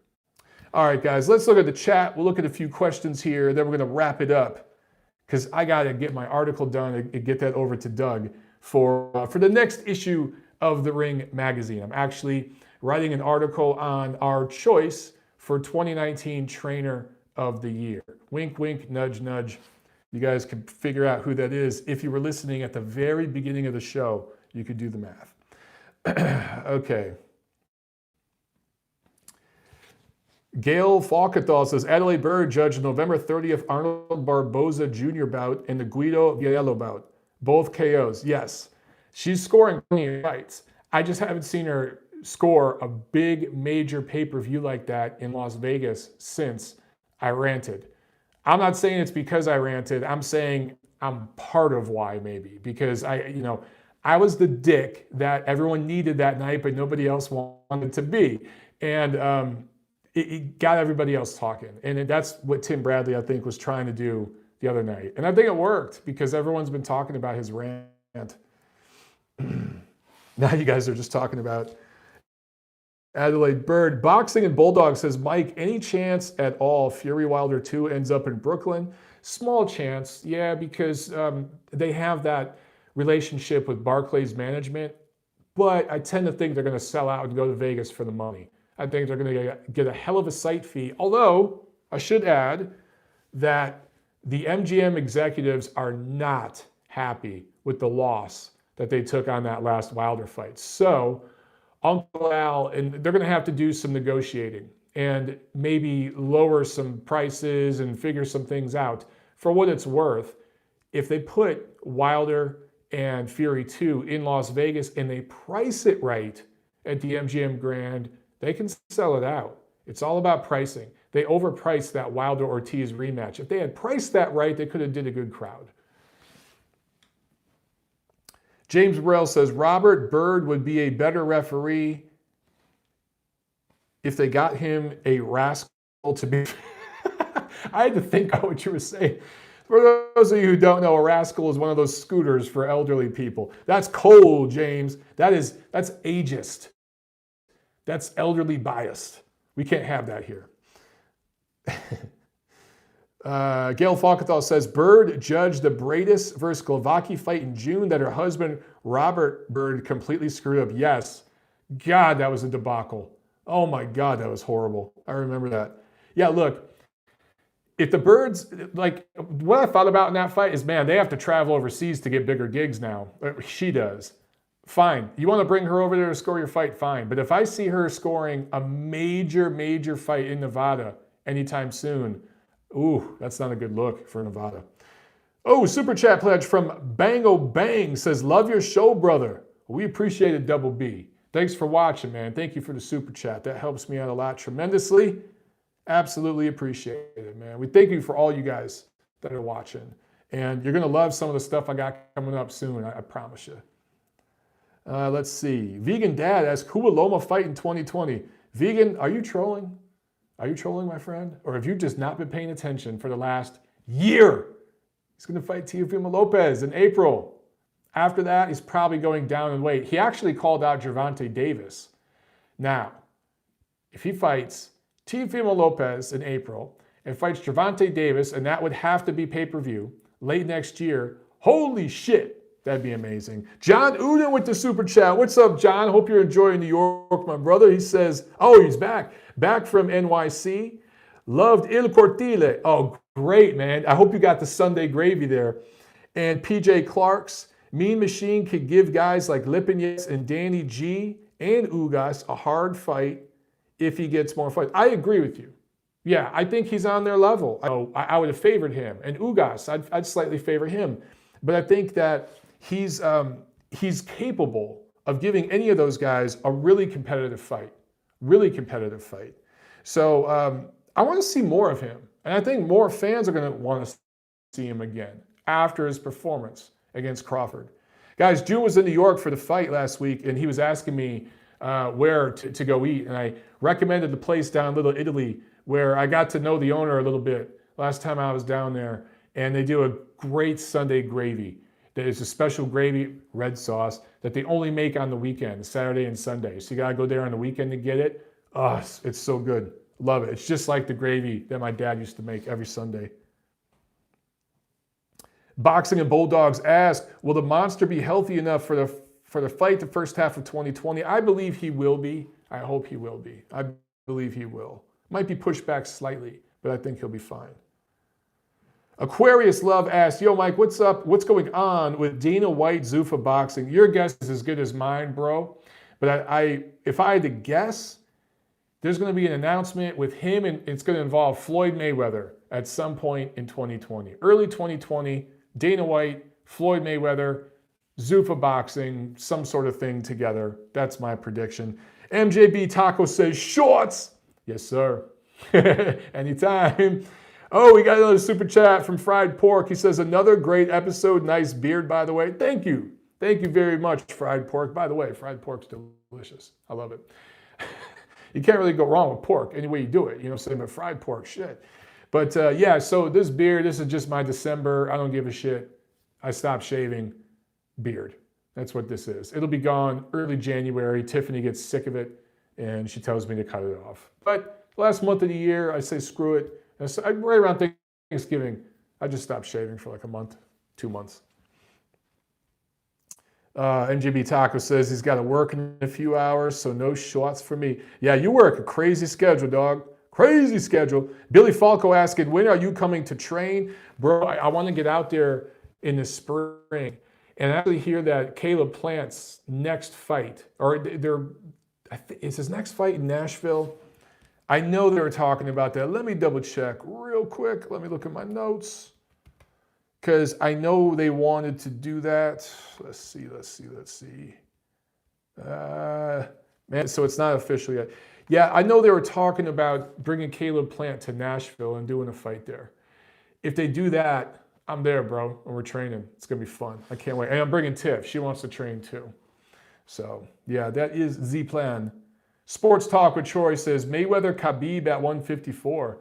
All right, guys, let's look at the chat. We'll look at a few questions here. Then we're going to wrap it up because I got to get my article done and get that over to Doug for the next issue of The Ring magazine. I'm actually writing an article on our choice for 2019 Trainer of the Year. Wink, wink, nudge, nudge. You guys can figure out who that is. If you were listening at the very beginning of the show, you could do the math. Okay. Gail Falkenthal says, Adelaide Byrd judged November 30th Arnold Barboza Jr. bout and the Guido Vianello bout. Both KOs. Yes. She's scoring plenty of fights. I just haven't seen her score a big major pay-per-view like that in Las Vegas since I ranted. I'm not saying it's because I ranted. I'm saying I'm part of why, maybe, because I was the dick that everyone needed that night, but nobody else wanted to be. And it got everybody else talking. And that's what Tim Bradley, I think, was trying to do the other night. And I think it worked because everyone's been talking about his rant. Now you guys are just talking about Adelaide Byrd. Boxing and Bulldog says, Mike, any chance at all Fury Wilder 2 ends up in Brooklyn? Small chance, yeah, because they have that relationship with Barclays management. But I tend to think they're going to sell out and go to Vegas for the money. I think they're going to get a hell of a site fee. Although, I should add that the MGM executives are not happy with the loss that they took on that last Wilder fight. So, Uncle Al, and they're going to have to do some negotiating and maybe lower some prices and figure some things out. For what it's worth, if they put Wilder and Fury 2 in Las Vegas and they price it right at the MGM Grand, they can sell it out. It's all about pricing. They overpriced that Wilder-Ortiz rematch. If they had priced that right, they could have did a good crowd. James Burrell says, Robert Byrd would be a better referee if they got him a rascal to be... I had to think about what you were saying. For those of you who don't know, a rascal is one of those scooters for elderly people. That's cold, James. That's ageist. That's elderly biased. We can't have that here. Gail Falkenthal says, Byrd judged the Bradis versus Glavaki fight in June that her husband, Robert Byrd, completely screwed up. Yes. God, that was a debacle. Oh my God, that was horrible. I remember that. Yeah, look, if the Byrds, like, what I thought about in that fight is, man, they have to travel overseas to get bigger gigs now. She does. Fine. You want to bring her over there to score your fight? Fine. But if I see her scoring a major fight in Nevada anytime soon, ooh, that's not a good look for Nevada. Oh, Super Chat pledge from Bango Bang says, love your show, brother. We appreciate it, Double B. Thanks for watching, man. Thank you for the Super Chat. That helps me out a lot tremendously. Absolutely appreciate it, man. We thank you for all you guys that are watching. And you're going to love some of the stuff I got coming up soon, I promise you. Let's see. Vegan Dad asks, who will Loma fight in 2020? Vegan, are you trolling? Are you trolling, my friend? Or have you just not been paying attention for the last year? He's going to fight Teofimo Lopez in April. After that, he's probably going down in weight. He actually called out Gervonta Davis. Now, if he fights Teofimo Lopez in April and fights Gervonta Davis, and that would have to be pay-per-view late next year, holy shit. That'd be amazing. John Uden with the Super Chat. What's up, John? Hope you're enjoying New York, my brother. He says, oh, he's back. Back from NYC. Loved Il Cortile. Oh, great, man. I hope you got the Sunday gravy there. And PJ Clark's Mean Machine could give guys like Lipinets and Danny G and Ugas a hard fight if he gets more fights. I agree with you. Yeah, I think he's on their level. I would have favored him. And Ugas, I'd slightly favor him. But I think that he's capable of giving any of those guys a really competitive fight. Really competitive fight. So I want to see more of him. And I think more fans are going to want to see him again after his performance against Crawford. Guys, June was in New York for the fight last week, and he was asking me where to go eat. And I recommended the place down Little Italy where I got to know the owner a little bit last time I was down there. And they do a great Sunday gravy. There's a special gravy, red sauce, that they only make on the weekend, Saturday and Sunday. So you got to go there on the weekend to get it. Oh, it's so good. Love it. It's just like the gravy that my dad used to make every Sunday. Boxing and Bulldogs ask, will the monster be healthy enough for the fight the first half of 2020? I believe he will be. I hope he will be. I believe he will. Might be pushed back slightly, but I think he'll be fine. Aquarius Love asks, yo, Mike, what's up? What's going on with Dana White Zuffa boxing? Your guess is as good as mine, bro. But if I had to guess, there's going to be an announcement with him, and it's going to involve Floyd Mayweather at some point in 2020. Early 2020, Dana White, Floyd Mayweather, Zuffa boxing, some sort of thing together. That's my prediction. MJB Taco says, shorts. Yes, sir. Anytime. Oh, we got another super chat from Fried Pork. He says, another great episode. Nice beard, by the way. Thank you. Thank you very much, Fried Pork. By the way, fried pork's delicious. I love it. You can't really go wrong with pork any way you do it. You know what I'm saying? But fried pork, shit. But yeah, so this beard, this is just my December. I don't give a shit. I stopped shaving beard. That's what this is. It'll be gone early January. Tiffany gets sick of it, and she tells me to cut it off. But last month of the year, I say screw it. So right around Thanksgiving, I just stopped shaving for like a month, 2 months. MGB Taco says he's got to work in a few hours, so no shorts for me. Yeah, you work a crazy schedule, dog. Crazy schedule. Billy Falco asking, when are you coming to train? Bro, I want to get out there in the spring and actually hear that Caleb Plant's next fight, or Is his next fight in Nashville? I know they were talking about that. Let me double check real quick. Let me look at my notes. Because I know they wanted to do that. Let's see. Man, so it's not official yet. Yeah, I know they were talking about bringing Caleb Plant to Nashville and doing a fight there. If they do that, I'm there, bro, and we're training. It's going to be fun. I can't wait. And I'm bringing Tiff. She wants to train too. So, yeah, that is the plan. Sports Talk with Troy says, Mayweather Khabib at 154.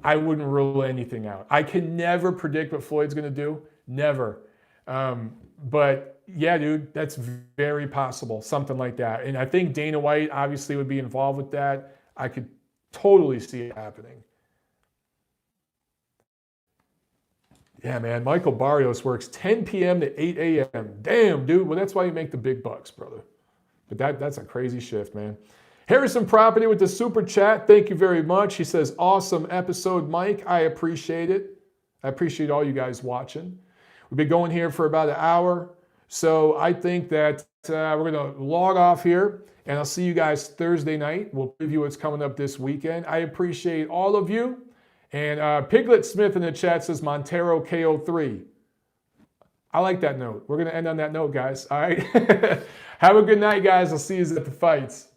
I wouldn't rule anything out. I can never predict what Floyd's going to do. Never. But, yeah, dude, that's very possible. Something like that. And I think Dana White obviously would be involved with that. I could totally see it happening. Yeah, man. Michael Barrios works 10 p.m. to 8 a.m. Damn, dude. Well, that's why you make the big bucks, brother. But that's a crazy shift, man. Harrison Property with the super chat. Thank you very much. He says, awesome episode, Mike. I appreciate it. I appreciate all you guys watching. We've been going here for about an hour. So I think that we're going to log off here. And I'll see you guys Thursday night. We'll preview what's coming up this weekend. I appreciate all of you. And Piglet Smith in the chat says Montero KO3. I like that note. We're going to end on that note, guys. All right. Have a good night, guys. I'll see you at the fights.